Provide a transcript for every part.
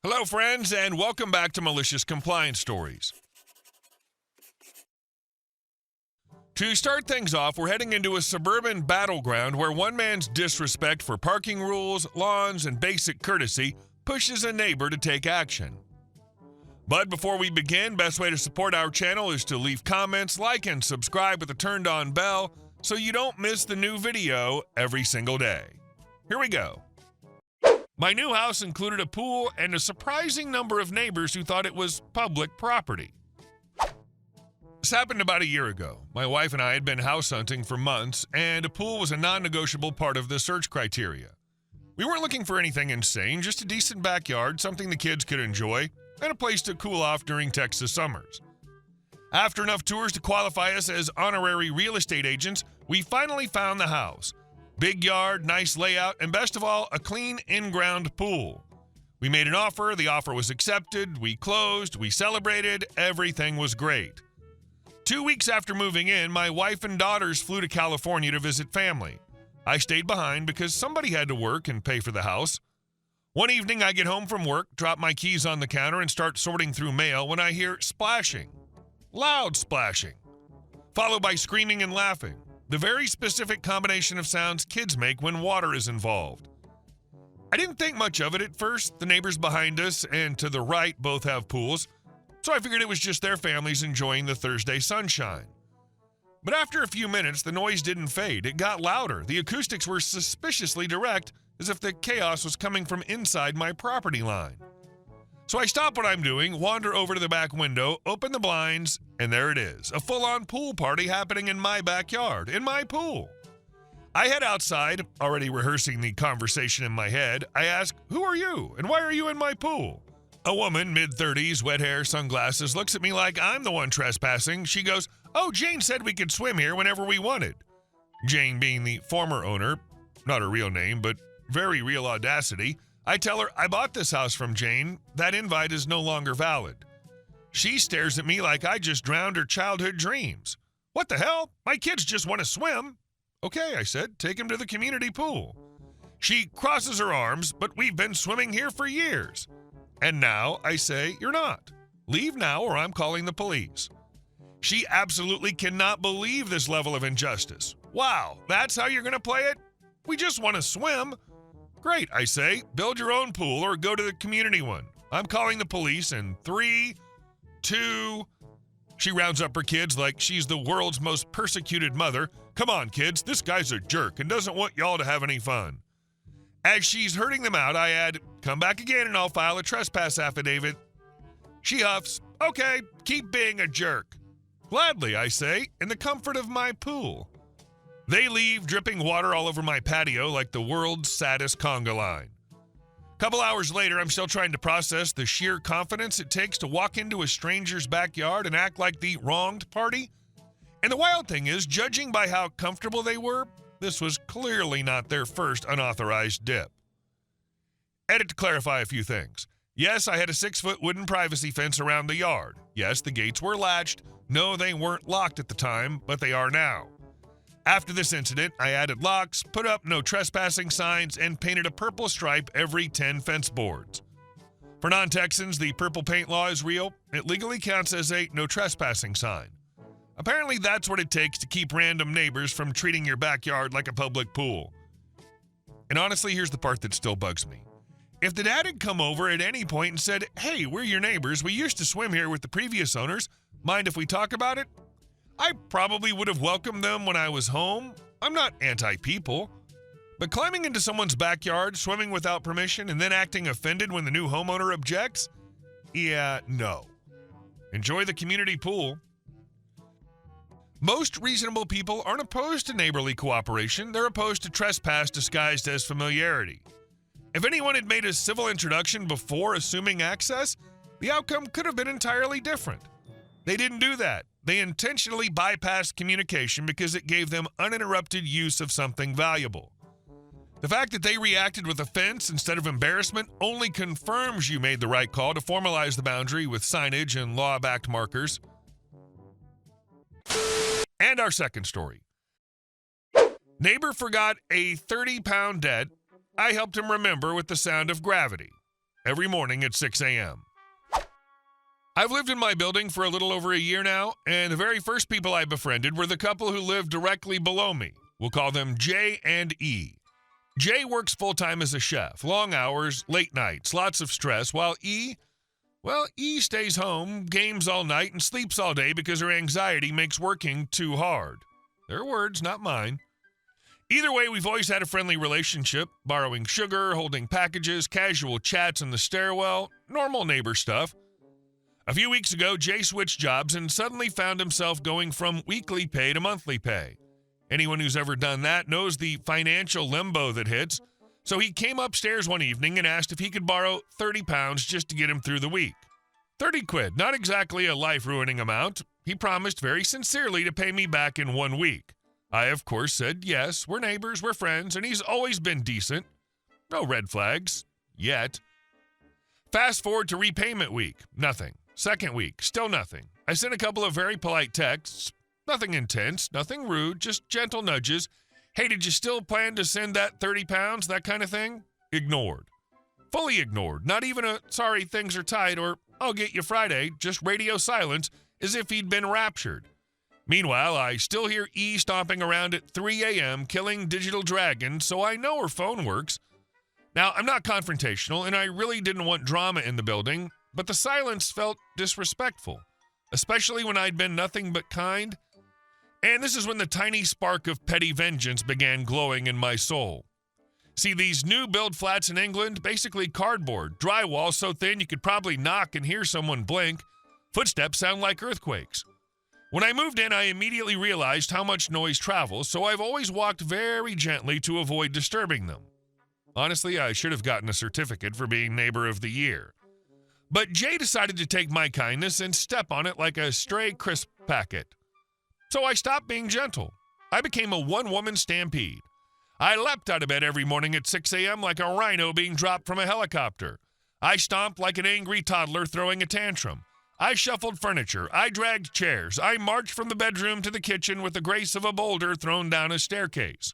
Hello, friends, and welcome back to Malicious Compliance Stories. To start things off, we're heading into a suburban battleground where one man's disrespect for parking rules, lawns, and basic courtesy pushes a neighbor to take action. But before we begin, best way to support our channel is to leave comments, like, and subscribe with the turned-on bell so you don't miss the new video every single day. Here we go. My new house included a pool and a surprising number of neighbors who thought it was public property. This happened about a year ago. My wife and I had been house hunting for months, and a pool was a non-negotiable part of the search criteria. We weren't looking for anything insane, just a decent backyard, something the kids could enjoy, and a place to cool off during Texas summers. After enough tours to qualify us as honorary real estate agents, we finally found the house. Big yard, nice layout, and best of all, a clean in-ground pool. We made an offer, the offer was accepted, we closed, we celebrated, everything was great. 2 weeks after moving in, my wife and daughters flew to California to visit family. I stayed behind because somebody had to work and pay for the house. One evening, I get home from work, drop my keys on the counter, and start sorting through mail when I hear splashing. Loud splashing. Followed by screaming and laughing. The very specific combination of sounds kids make when water is involved. I didn't think much of it at first. The neighbors behind us and to the right both have pools, so I figured it was just their families enjoying the Thursday sunshine. But after a few minutes, the noise didn't fade. It got louder. The acoustics were suspiciously direct, as if the chaos was coming from inside my property line. So I stop what I'm doing, wander over to the back window, open the blinds, and there it is, a full-on pool party happening in my backyard, in my pool. I head outside, already rehearsing the conversation in my head. I ask, "Who are you, and why are you in my pool?" A woman, mid-30s, wet hair, sunglasses, looks at me like I'm the one trespassing. She goes, "Oh, Jane said we could swim here whenever we wanted." Jane being the former owner, not her real name, but very real audacity. I tell her I bought this house from Jane. That invite is no longer valid. She stares at me like I just drowned her childhood dreams. What the hell? My kids just want to swim. Okay, I said, take them to the community pool. She crosses her arms, but we've been swimming here for years. And now, I say, you're not. Leave now or I'm calling the police. She absolutely cannot believe this level of injustice. Wow, that's how you're going to play it? We just want to swim. Great, I say, build your own pool or go to the community one. I'm calling the police in 3, 2... She rounds up her kids like she's the world's most persecuted mother. Come on, kids, this guy's a jerk and doesn't want y'all to have any fun. As she's herding them out, I add, come back again and I'll file a trespass affidavit. She huffs, okay, keep being a jerk. Gladly, I say, in the comfort of my pool. They leave, dripping water all over my patio like the world's saddest conga line. Couple hours later, I'm still trying to process the sheer confidence it takes to walk into a stranger's backyard and act like the wronged party. And the wild thing is, judging by how comfortable they were, this was clearly not their first unauthorized dip. Edit to clarify a few things. Yes, I had a 6-foot wooden privacy fence around the yard. Yes, the gates were latched. No, they weren't locked at the time, but they are now. After this incident, I added locks, put up no trespassing signs, and painted a purple stripe every 10 fence boards. For non-Texans, the purple paint law is real. It legally counts as a no trespassing sign. Apparently, that's what it takes to keep random neighbors from treating your backyard like a public pool. And honestly, here's the part that still bugs me. If the dad had come over at any point and said, "Hey, we're your neighbors, we used to swim here with the previous owners, mind if we talk about it?" I probably would have welcomed them when I was home. I'm not anti-people. But climbing into someone's backyard, swimming without permission, and then acting offended when the new homeowner objects? Yeah, no. Enjoy the community pool. Most reasonable people aren't opposed to neighborly cooperation. They're opposed to trespass disguised as familiarity. If anyone had made a civil introduction before assuming access, the outcome could have been entirely different. They didn't do that. They intentionally bypassed communication because it gave them uninterrupted use of something valuable. The fact that they reacted with offense instead of embarrassment only confirms you made the right call to formalize the boundary with signage and law-backed markers. And our second story. Neighbor forgot a 30-pound debt. I helped him remember with the sound of gravity. every morning at 6 a.m. I've lived in my building for a little over a year now, and the very first people I befriended were the couple who lived directly below me. We'll call them J and E. Jay works full-time as a chef, long hours, late nights, lots of stress, while E stays home, games all night, and sleeps all day because her anxiety makes working too hard. Their words, not mine. Either way, we've always had a friendly relationship, borrowing sugar, holding packages, casual chats in the stairwell, normal neighbor stuff. A few weeks ago, Jay switched jobs and suddenly found himself going from weekly pay to monthly pay. Anyone who's ever done that knows the financial limbo that hits. So he came upstairs one evening and asked if he could borrow 30 pounds just to get him through the week. 30 quid, not exactly a life-ruining amount. He promised very sincerely to pay me back in 1 week. I, of course, said yes, we're neighbors, we're friends, and he's always been decent. No red flags. Yet. Fast forward to repayment week. Nothing. Second week. Still nothing. I sent a couple of very polite texts. Nothing intense, nothing rude, just gentle nudges. Hey, did you still plan to send that 30 pounds, that kind of thing? Ignored. Fully ignored. Not even a, sorry, things are tight, or I'll get you Friday, just radio silence, as if he'd been raptured. Meanwhile, I still hear E stomping around at 3 a.m., killing digital dragons, so I know her phone works. Now, I'm not confrontational, and I really didn't want drama in the building, but the silence felt disrespectful, especially when I'd been nothing but kind. And this is when the tiny spark of petty vengeance began glowing in my soul. See, these new build flats in England, basically cardboard, drywall so thin you could probably knock and hear someone blink. Footsteps sound like earthquakes. When I moved in, I immediately realized how much noise travels, so I've always walked very gently to avoid disturbing them. Honestly, I should have gotten a certificate for being Neighbor of the Year. But Jay decided to take my kindness and step on it like a stray crisp packet. So I stopped being gentle. I became a one-woman stampede. I leapt out of bed every morning at 6 a.m. like a rhino being dropped from a helicopter. I stomped like an angry toddler throwing a tantrum. I shuffled furniture. I dragged chairs. I marched from the bedroom to the kitchen with the grace of a boulder thrown down a staircase.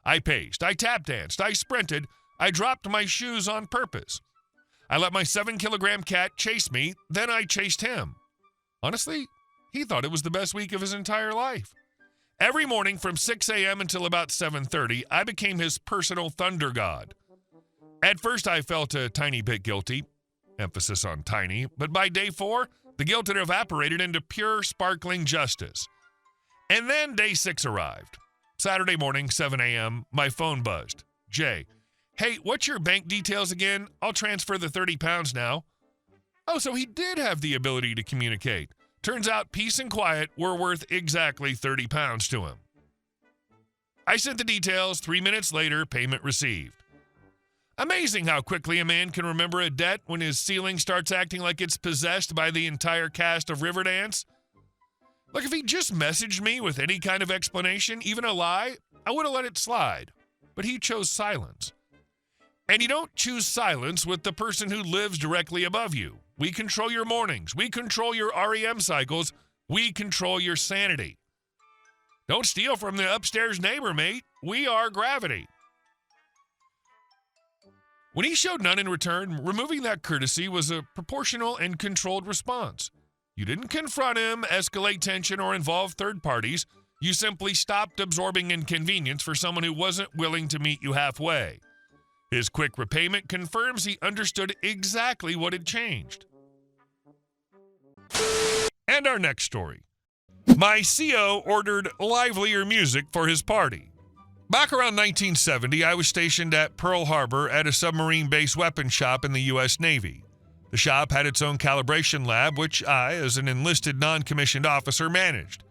I paced. I tap danced. I sprinted. I dropped my shoes on purpose. I let my 7-kilogram cat chase me, then I chased him. Honestly, he thought it was the best week of his entire life. Every morning from 6 a.m. until about 7:30, I became his personal thunder god. At first, I felt a tiny bit guilty, emphasis on tiny, but by day 4, the guilt had evaporated into pure, sparkling justice. And then day 6 arrived. Saturday morning, 7 a.m., my phone buzzed. Jay, hey, what's your bank details again? I'll transfer the 30 pounds now. Oh, so he did have the ability to communicate. Turns out peace and quiet were worth exactly 30 pounds to him. I sent the details. 3 minutes later, payment received. Amazing how quickly a man can remember a debt when his ceiling starts acting like it's possessed by the entire cast of Riverdance. Look, if he just messaged me with any kind of explanation, even a lie, I would have let it slide. But he chose silence. And you don't choose silence with the person who lives directly above you. We control your mornings. We control your REM cycles. We control your sanity. Don't steal from the upstairs neighbor, mate. We are gravity. When he showed none in return, removing that courtesy was a proportional and controlled response. You didn't confront him, escalate tension, or involve third parties. You simply stopped absorbing inconvenience for someone who wasn't willing to meet you halfway. His quick repayment confirms he understood exactly what had changed. And our next story. My CO ordered livelier music for his party. Back around 1970, I was stationed at Pearl Harbor at a submarine-based weapons shop in the U.S. Navy. The shop had its own calibration lab, which I, as an enlisted non-commissioned officer, managed.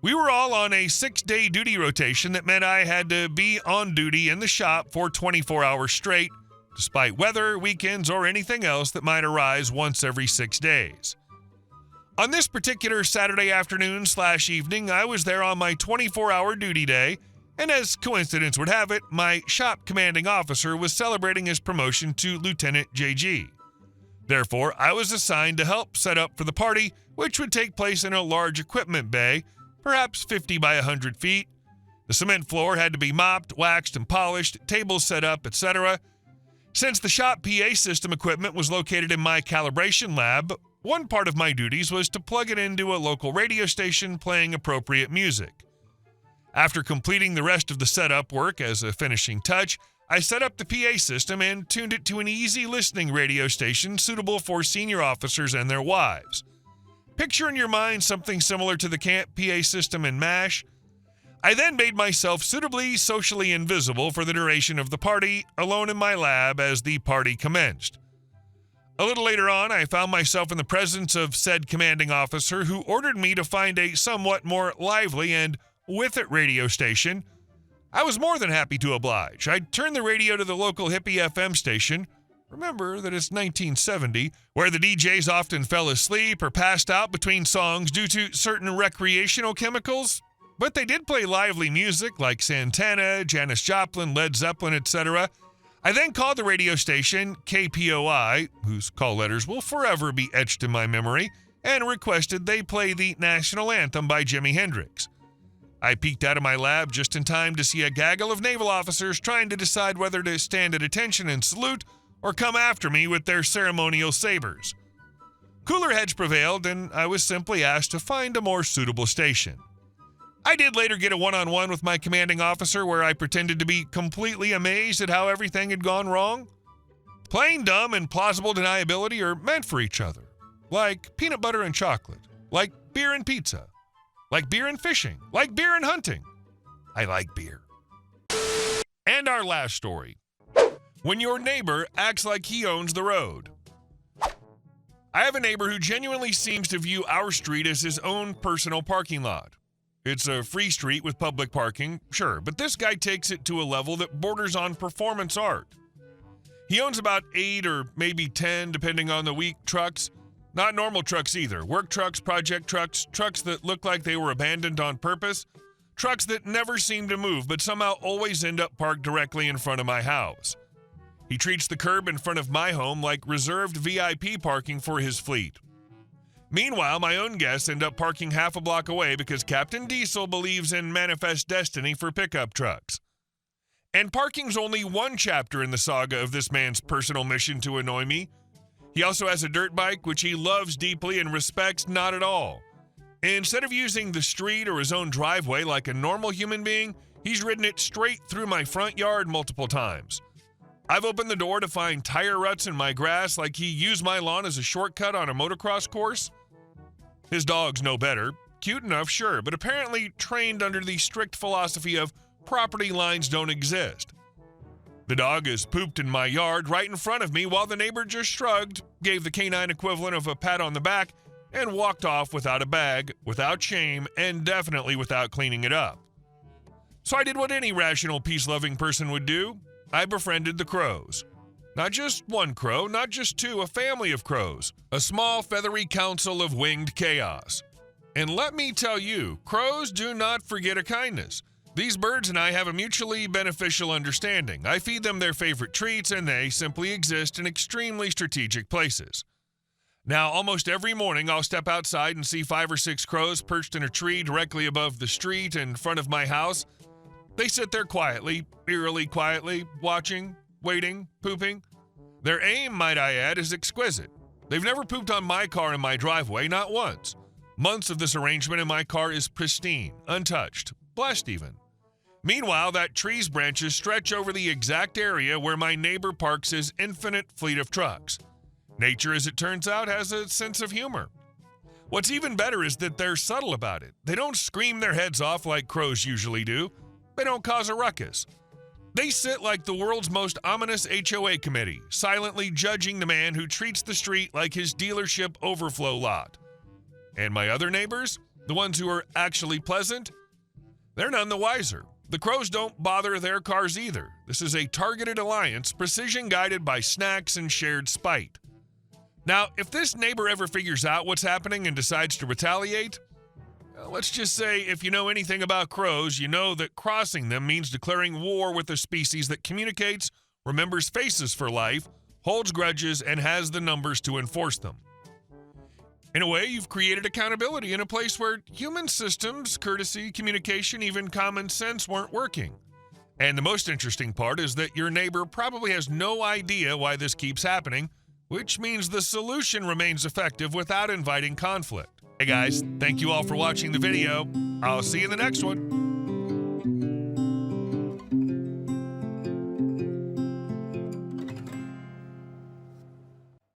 We were all on a 6-day duty rotation that meant I had to be on duty in the shop for 24 hours straight, despite weather, weekends, or anything else that might arise once every 6 days. On this particular Saturday afternoon/evening, I was there on my 24-hour duty day, and as coincidence would have it, my shop commanding officer was celebrating his promotion to Lieutenant JG. Therefore, I was assigned to help set up for the party, which would take place in a large equipment bay, perhaps 50 by 100 feet. The cement floor had to be mopped, waxed, and polished, tables set up, etc. Since the shop PA system equipment was located in my calibration lab, one part of my duties was to plug it into a local radio station playing appropriate music. After completing the rest of the setup work as a finishing touch, I set up the PA system and tuned it to an easy listening radio station suitable for senior officers and their wives. Picture in your mind something similar to the camp PA system in MASH. I then made myself suitably socially invisible for the duration of the party, alone in my lab as the party commenced. A little later on, I found myself in the presence of said commanding officer who ordered me to find a somewhat more lively and with it radio station. I was more than happy to oblige. I turned the radio to the local hippie FM station. Remember that it's 1970, where the DJs often fell asleep or passed out between songs due to certain recreational chemicals. But they did play lively music like Santana, Janis Joplin, Led Zeppelin, etc. I then called the radio station, KPOI, whose call letters will forever be etched in my memory, and requested they play the national anthem by Jimi Hendrix. I peeked out of my lab just in time to see a gaggle of naval officers trying to decide whether to stand at attention and salute or come after me with their ceremonial sabers. Cooler heads prevailed, and I was simply asked to find a more suitable station. I did later get a one-on-one with my commanding officer where I pretended to be completely amazed at how everything had gone wrong. Plain dumb and plausible deniability are meant for each other, like peanut butter and chocolate, like beer and pizza, like beer and fishing, like beer and hunting. I like beer. And our last story. When your neighbor acts like he owns the road. I have a neighbor who genuinely seems to view our street as his own personal parking lot. It's a free street with public parking, sure, but this guy takes it to a level that borders on performance art. He owns about 8 or maybe 10, depending on the week, trucks. Not normal trucks either. Work trucks, project trucks, trucks that look like they were abandoned on purpose, trucks that never seem to move but somehow always end up parked directly in front of my house. He treats the curb in front of my home like reserved VIP parking for his fleet. Meanwhile, my own guests end up parking half a block away because Captain Diesel believes in manifest destiny for pickup trucks. And parking's only one chapter in the saga of this man's personal mission to annoy me. He also has a dirt bike, which he loves deeply and respects not at all. Instead of using the street or his own driveway like a normal human being, he's ridden it straight through my front yard multiple times. I've opened the door to find tire ruts in my grass like he used my lawn as a shortcut on a motocross course. His dog's no better. Cute enough, sure, but apparently trained under the strict philosophy of property lines don't exist. The dog has pooped in my yard right in front of me while the neighbor just shrugged, gave the canine equivalent of a pat on the back, and walked off without a bag, without shame, and definitely without cleaning it up. So I did what any rational, peace-loving person would do. I befriended the crows. Not just one crow, not just two, a family of crows. A small, feathery council of winged chaos. And let me tell you, crows do not forget a kindness. These birds and I have a mutually beneficial understanding. I feed them their favorite treats, and they simply exist in extremely strategic places. Now, almost every morning, I'll step outside and see 5 or 6 crows perched in a tree directly above the street in front of my house. They sit there quietly, eerily quietly, watching, waiting, pooping. Their aim, might I add, is exquisite. They've never pooped on my car in my driveway, not once. Months of this arrangement in my car is pristine, untouched, blessed even. Meanwhile, that tree's branches stretch over the exact area where my neighbor parks his infinite fleet of trucks. Nature, as it turns out, has a sense of humor. What's even better is that they're subtle about it. They don't scream their heads off like crows usually do. They don't cause a ruckus. They sit like the world's most ominous HOA committee, silently judging the man who treats the street like his dealership overflow lot. And my other neighbors, the ones who are actually pleasant, they're none the wiser. The crows don't bother their cars either. This is a targeted alliance, precision guided by snacks and shared spite. Now, if this neighbor ever figures out what's happening and decides to retaliate, let's just say if you know anything about crows, you know that crossing them means declaring war with a species that communicates, remembers faces for life, holds grudges, and has the numbers to enforce them. In a way, you've created accountability in a place where human systems, courtesy, communication, even common sense weren't working. And the most interesting part is that your neighbor probably has no idea why this keeps happening, which means the solution remains effective without inviting conflict. Hey guys, thank you all for watching the video. I'll see you in the next one.